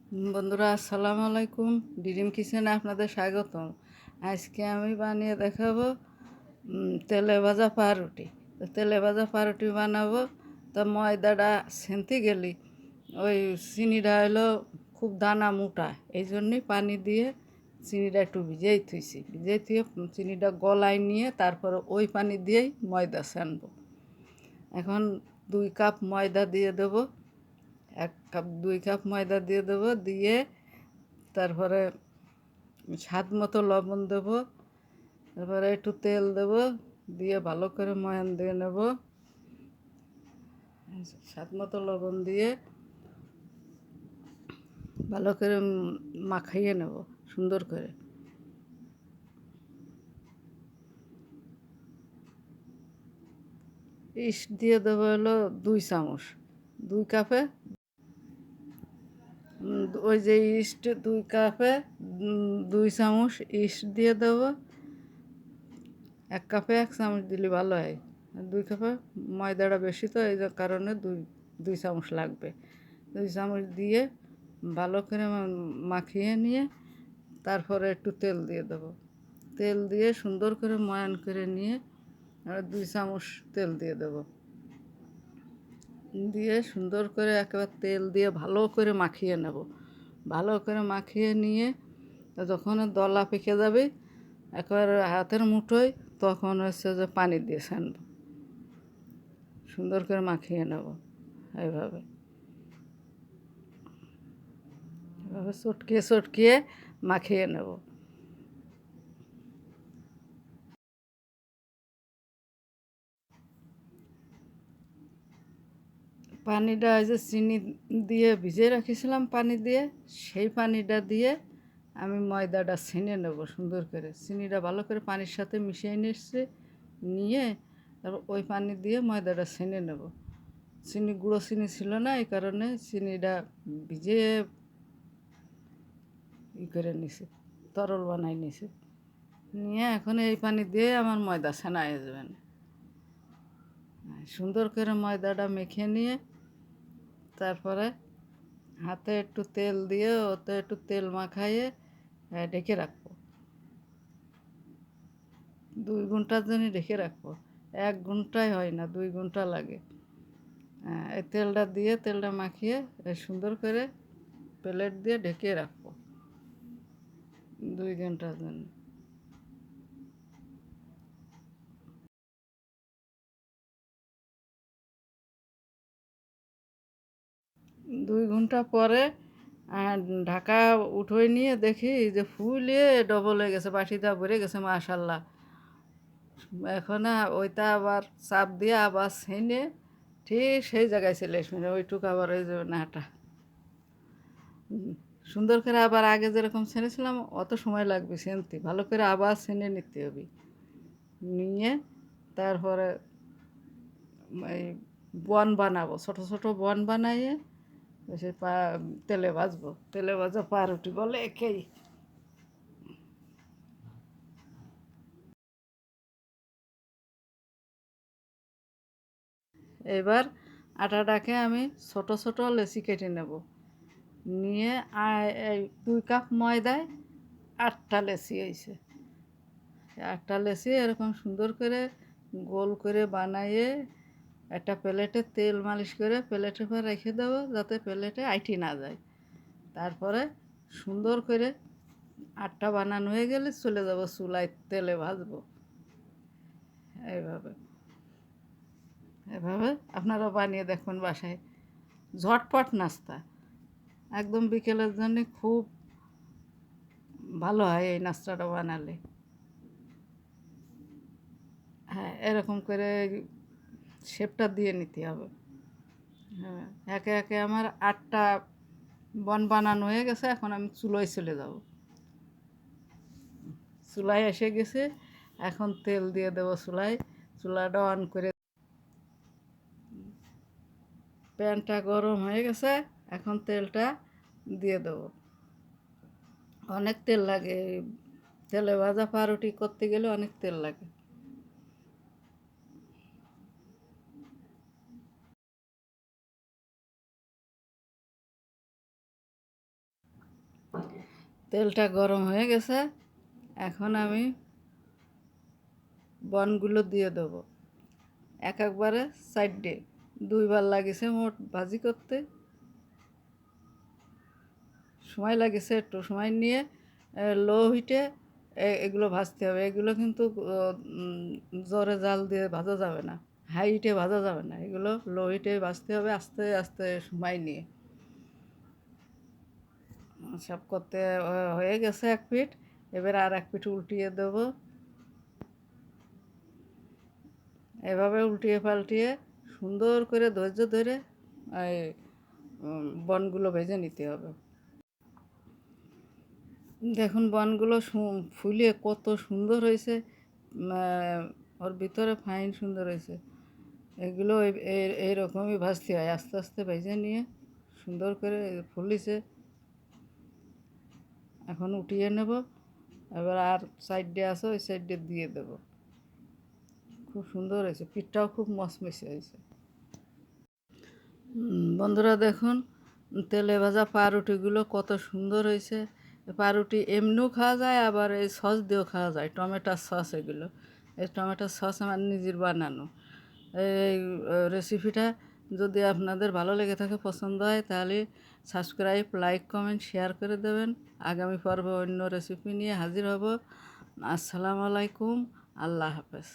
বন্ধুরা আসসালামু আলাইকুম। ডিরিম কিচেনে আপনাদের স্বাগতম। আজকে আমি বানিয়ে দেখাবো তেলে ভাজা পাউরুটি। তো তেলে ভাজা পাউরুটি বানাবো। তো ময়দাটা সেনতে গেলি ওই চিনিটা হলো খুব দানা মোটা, এই জন্যই পানি দিয়ে চিনিটা একটু ভিজিয়ে থুইছি। ভিজিয়ে থুয়ে চিনিটা গলায় নিয়ে তারপরে ওই পানি দিয়েই ময়দা ছানবো। এখন 2 কাপ ময়দা দিয়ে দেবো। 2 কাপ ময়দা দিয়ে দেবো, দিয়ে তারপরে স্বাদ মতো লবণ দেবো, তারপরে একটু তেল দেবো, দিয়ে ভালো করে ময়ান দিয়ে নেব। স্বাদ মতো লবণ দিয়ে ভালো করে মাখাইয়ে নেব সুন্দর করে। ইস্ট দিয়ে দেবো হলো 2 চামচ। 2 কাপে ওই যে ইস্ট 2 কাপে 2 চামচ ইস্ট দিয়ে দেবো। 1 কাপে 1 চামচ দিলে ভালো হয়। 2 কাপে ময়দাটা বেশি, তো এই কারণে 2 চামচ লাগবে। 2 চামচ দিয়ে ভালো করে মাখিয়ে নিয়ে তারপরে একটু তেল দিয়ে দেবো। তেল দিয়ে সুন্দর করে ময়ান করে নিয়ে আর 2 চামচ তেল দিয়ে দেবো। দিয়ে সুন্দর করে একেবারে তেল দিয়ে ভালো করে মাখিয়ে নেব। ভালো করে মাখিয়ে নিয়ে যখন দলা পেকে যাবে একেবারে হাতের মুঠোয়, তখন হচ্ছে যে পানি দিয়ে ছানব। সুন্দর করে মাখিয়ে নেব এইভাবে। এভাবে চটকিয়ে চটকিয়ে মাখিয়ে নেব। পানিটা ওই যে চিনি দিয়ে ভিজিয়ে রাখিছিলাম পানি দিয়ে, সেই পানিটা দিয়ে আমি ময়দাটা ছেনে নেব সুন্দর করে। চিনিটা ভালো করে পানির সাথে মিশিয়ে নিয়ে তারপর ওই পানি দিয়ে ময়দাটা ছেনে নেব। গুঁড়ো চিনি ছিল না, এই কারণে চিনিটা ভিজিয়ে করে নিছি, তরল বানাই নিছি। নিয়ে এখন এই পানি দিয়ে আমার ময়দা ছানা হয়ে যাবে না। সুন্দর করে ময়দাটা মেখে নিয়ে তারপরে হাতে একটু তেল দিয়ে ওতে একটু তেল মাখাইয়ে ঢেকে রাখবো। 2 ঘন্টার জন্য ঢেকে রাখবো। 1 ঘন্টায় হয় না, 2 ঘন্টা লাগে। এই তেলটা মাখিয়ে সুন্দর করে প্লেট দিয়ে ঢেকে রাখবো 2 ঘন্টার জন্য। 2 ঘন্টা পরে ঢাকা উঠোয় নিয়ে দেখি যে ফুলে ডবল হয়ে গেছে, বাটিটা ভরে গেছে মাশাল্লাহ। এখন ওইটা আবার চাপ দিয়ে আবার ছেনে ঠিক সেই জায়গায় চলে আসবে, ওইটুকু আবার ওই যে নাটা সুন্দর করে আবার আগে যেরকম ছেনেছিলাম অত সময় লাগবে ছেনতে, ভালো করে আবার ছেনে নিতে হবে। নিয়ে তারপরে এই বন বানাবো, ছোটো ছোটো বন বানাইয়ে সে তেলে ভাজবো। তেলে ভাজা পাউরুটি বলে একেই। এবার আটাটাকে আমি ছোটো ছোটো লেচি কেটে নেব। নিয়ে এই 2 কাপ ময়দায় 8টা লেচি হয়েছে। 8টা লেচি এরকম সুন্দর করে গোল করে বানাইয়ে একটা প্লেটে তেল মালিশ করে প্লেটের উপর রেখে দেবো, যাতে প্লেটে আইটি না যায়। তারপরে সুন্দর করে 8টা বানানো হয়ে গেলে চলে যাব চুলায়, তেলে ভাজবো। এইভাবে এভাবে আপনারা বানিয়ে দেখুন বাসায়। ঝটপট নাস্তা, একদম বিকেলের জন্য খুব ভালো হয় এই নাস্তাটা বানালে। হ্যাঁ, এরকম করে শেপটা দিয়ে নিতে হবে। হ্যাঁ, একে একে আমার 8টা বন বানানো হয়ে গেছে। এখন আমি চুলোয় চলে যাব। চুলায় এসে গেছে, এখন তেল দিয়ে দেবো চুলায়। চুলাটা অন করে প্যানটা গরম হয়ে গেছে, এখন তেলটা দিয়ে দেবো। অনেক তেল লাগে, তেলে ভাজা পাউরুটি করতে গেলে অনেক তেল লাগে। তেলটা গরম হয়ে গেছে, এখন আমি বনগুলো দিয়ে দেবো একবারে সাইডে। দুইবার লাগিছে মোট ভাজি করতে, সময় লাগেছে একটু। সময় নিয়ে লো হিটে এগুলো ভাজতে হবে। এগুলো কিন্তু জোরে জাল দিয়ে ভাজা যাবে না, হাই হিটে ভাজা যাবে না। এগুলো লো হিটে ভাজতে হবে আস্তে আস্তে সময় নিয়ে। সব করতে হয়ে গেছে এক পিঠ, এবার আর এক পিঠ উল্টিয়ে দেবো। এভাবে উল্টিয়ে পাল্টিয়ে সুন্দর করে ধৈর্য ধরে এই বনগুলো ভেজে নিতে হবে। দেখুন বনগুলো ফুলে কত সুন্দর হয়েছে, ওর ভিতরে ফাইন সুন্দর হয়েছে। এগুলো এইরকমই ভাজতে হয়, আস্তে আস্তে ভেজে নিয়ে সুন্দর করে ফুলিছে। এখন উঠিয়ে নেব, এবার আর সাইডে আছে ওই সাইডে দিয়ে দেব। খুব সুন্দর হয়েছে, পিঠটাও খুব মচমচে হয়েছে। বন্ধুরা দেখুন তেলে ভাজা পাউরুটিগুলো কত সুন্দর হয়েছে। পাউরুটি এমনিও খাওয়া যায়, আবার এই সস দিয়েও খাওয়া যায়, টমেটোর সস। এগুলো এই টমেটোর সস আমার নিজের বানানো। এই রেসিপিটা যদি আপনাদের ভালো লেগে থাকে, পছন্দ হয়, তাহলে সাবস্ক্রাইব, লাইক, কমেন্ট, শেয়ার করে দেবেন। আগামী পর্বে অন্য রেসিপি নিয়ে হাজির হব। আসসালামু আলাইকুম, আল্লাহ হাফেজ।